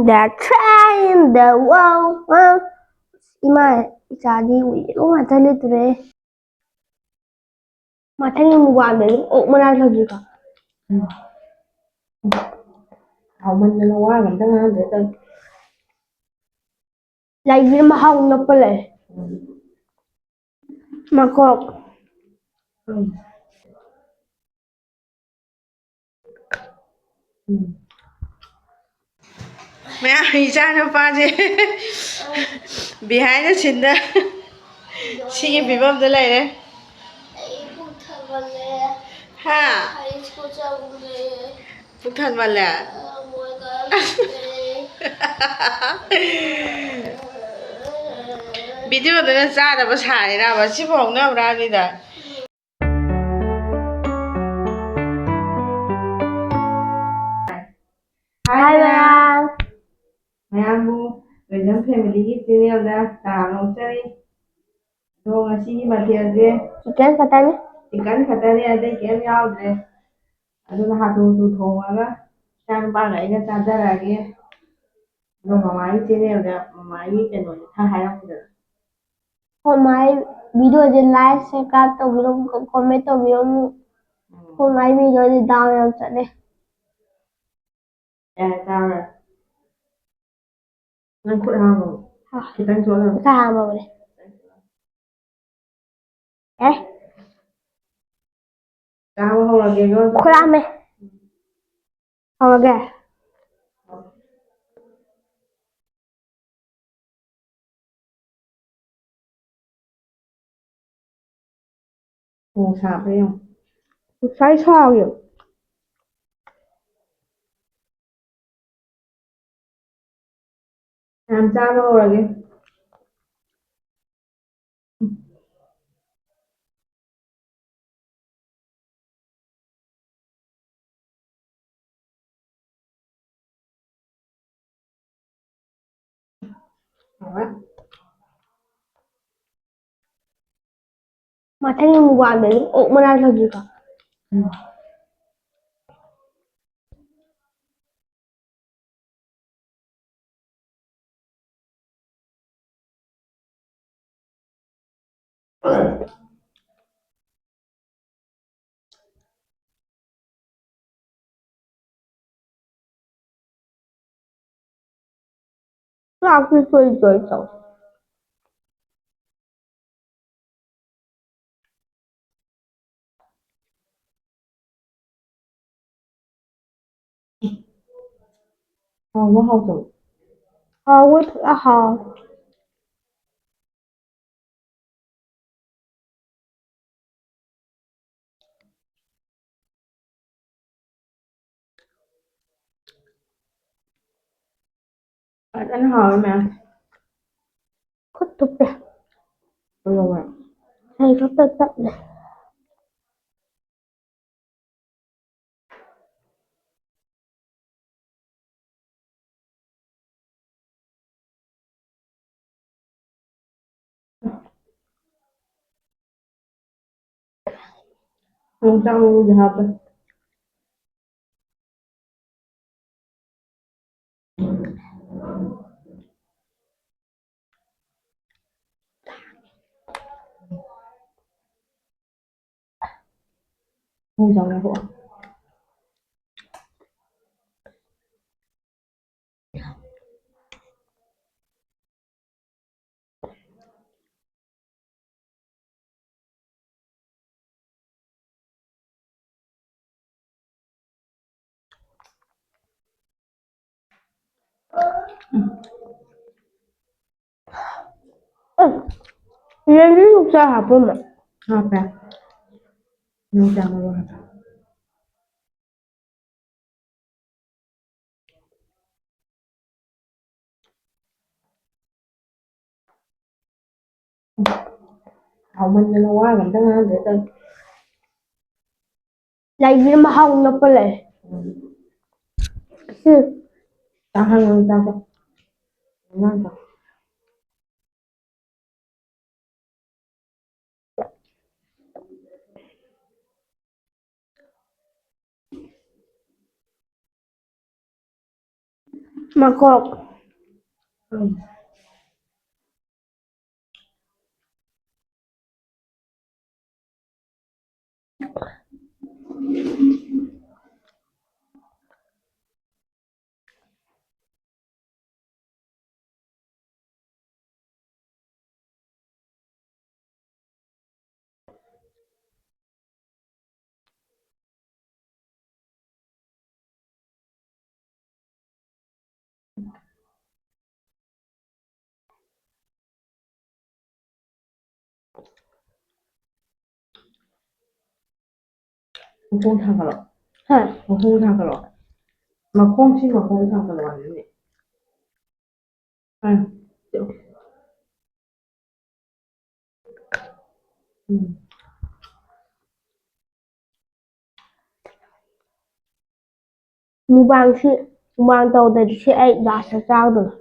that trying the world 이마 이자디 로 맞을래 그래 마탱이 뭐안 돼? 뭐라 저기가 mình là qua mình tăng hơn để tôi lại vì mà hồng nó phải lấy mà có ừ. Ừ. Mẹ 이자 누파지 behind the scene 다 시기 비범들 레이네 하 북탄 말래 비디오들은 싸다고 사이라고 집어먹나보라니다 hai ba Mayamu Wisdom Family Channel đã tạo một series đồ ngasi material chicken katanya chicken katari ada kem yaudre aduna hatu tu thongaga chan ba gai ga chadarage no mamai channel da mamai keno tha hayamuda hôm nay video thì like share to video comment to video hôm nay video thì down em sẽ đi tara nan khut ha mo chicken chola sao mà vậy ê ka ho la ge go khóa mày không kìa hồ sạp đấy không sai sao vậy làm sao mà ho la ge 마탱이 뭐안 돼? 뭐라 저기가 또 앞에 서 있어 không có hậu rồi với hò anh hỏi mà khuất tục đẹp rồi hay có tận tận này không trong giờ học rồi không trong này hộ 얘는 혹시 해보면 học à không trong rồi mình là qua mình tăng hơn để tôi lại vì mà hồng nó phải lấy tăng hơn tăng cho ngon rồi Mangkok. Mangkok thang ka lo. Ha. Mangkok thang ka lo. Mangkok chi mangkok thang ka lo ni. À, kiểu Mukbang tꯧꯗ꯭ꯔꯗꯤ ꯁꯤ ꯑꯩ last ꯆꯥꯗꯣꯏꯅꯦ.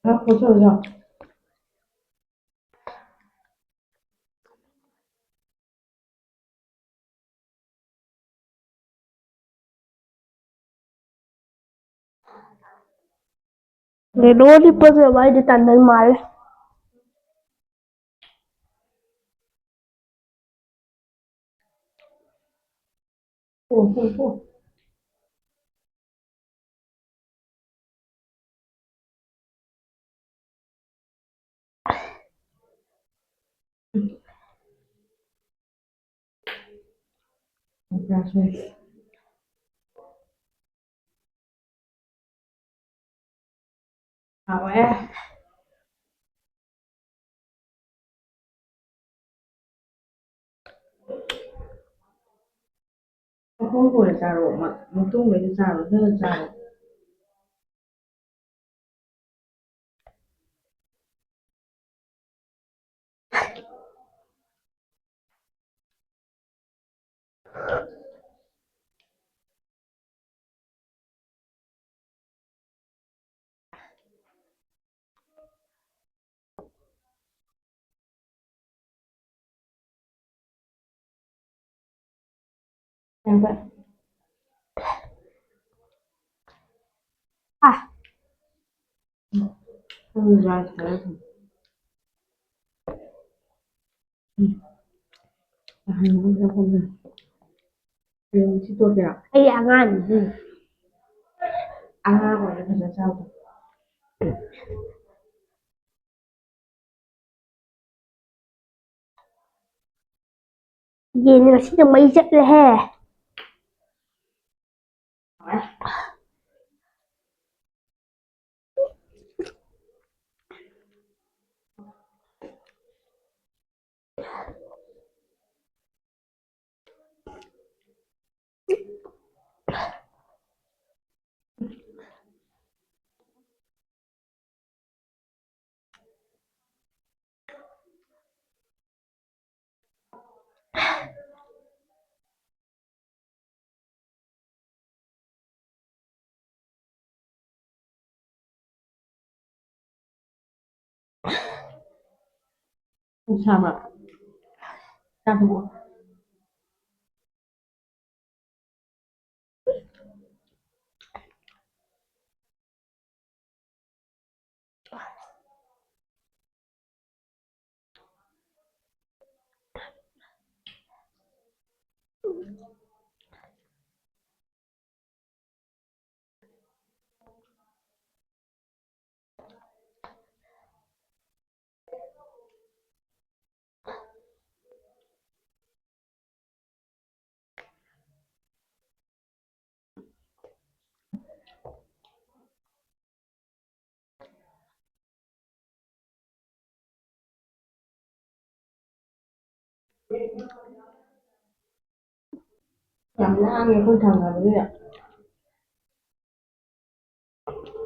hấp hỗ trợ rồi. ꯀꯩꯅꯣꯗꯤ ꯐꯖꯕ ꯑꯩꯗꯤ ꯇꯟꯗꯣꯏ ꯃꯥꯜꯂꯦ. Ủa. Gracias. Ahora không phải xà rổ mà một tung với xà rổ rất là xà rổ. Em vậy. Không ra thế. Hai người ra không được. Em chỉ tôi kìa. ꯑꯩ ꯑꯉꯥꯡꯅꯤ. À gọi là thật là sao? ꯌꯦꯟ ꯉꯁꯤꯅ ꯃꯩ ꯆꯠꯂꯦꯍꯦ. Không sao mà. Sao không? Cảm giác nghe không thằng nào đấy ạ.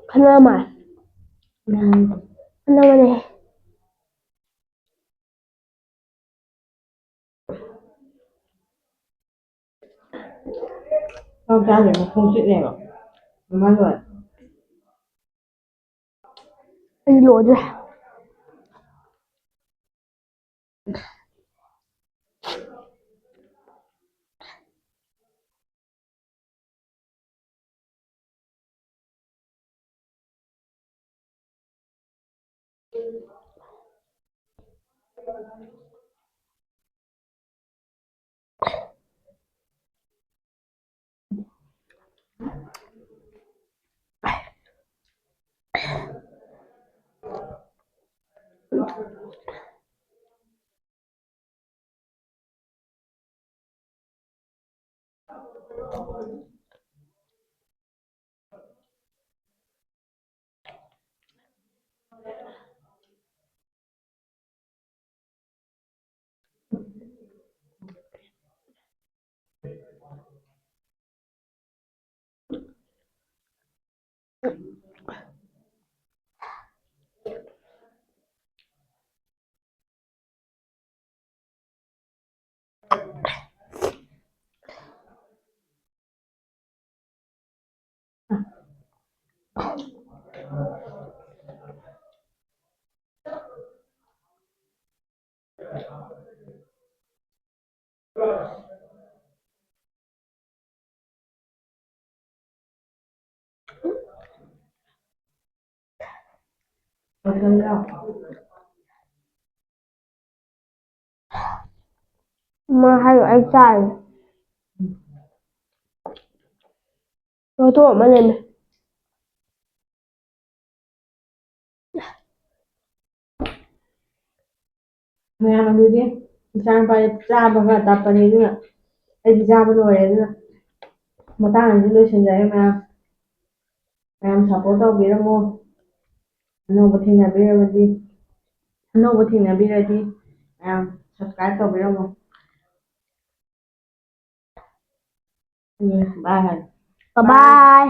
하나만. 하나만 해. Không cha thì không chịu này bảo. Má rồi. อันนี้โหลดด้วย Một cân rau. มาให้ไอ้ใจเราโทษมาเลยไหม Mẹ mà đưa đi. Sang phải ra bằng cả tập vào đi nữa. Đây thì ra bên rồi đấy nữa. Mà ta là những đứa trên giấy mà em support tao biết không? Nó có thể là biết rồi đi. Nó có thể là biết rồi đi. Em subscribe tao biết không? Bye. บ๊ายบาย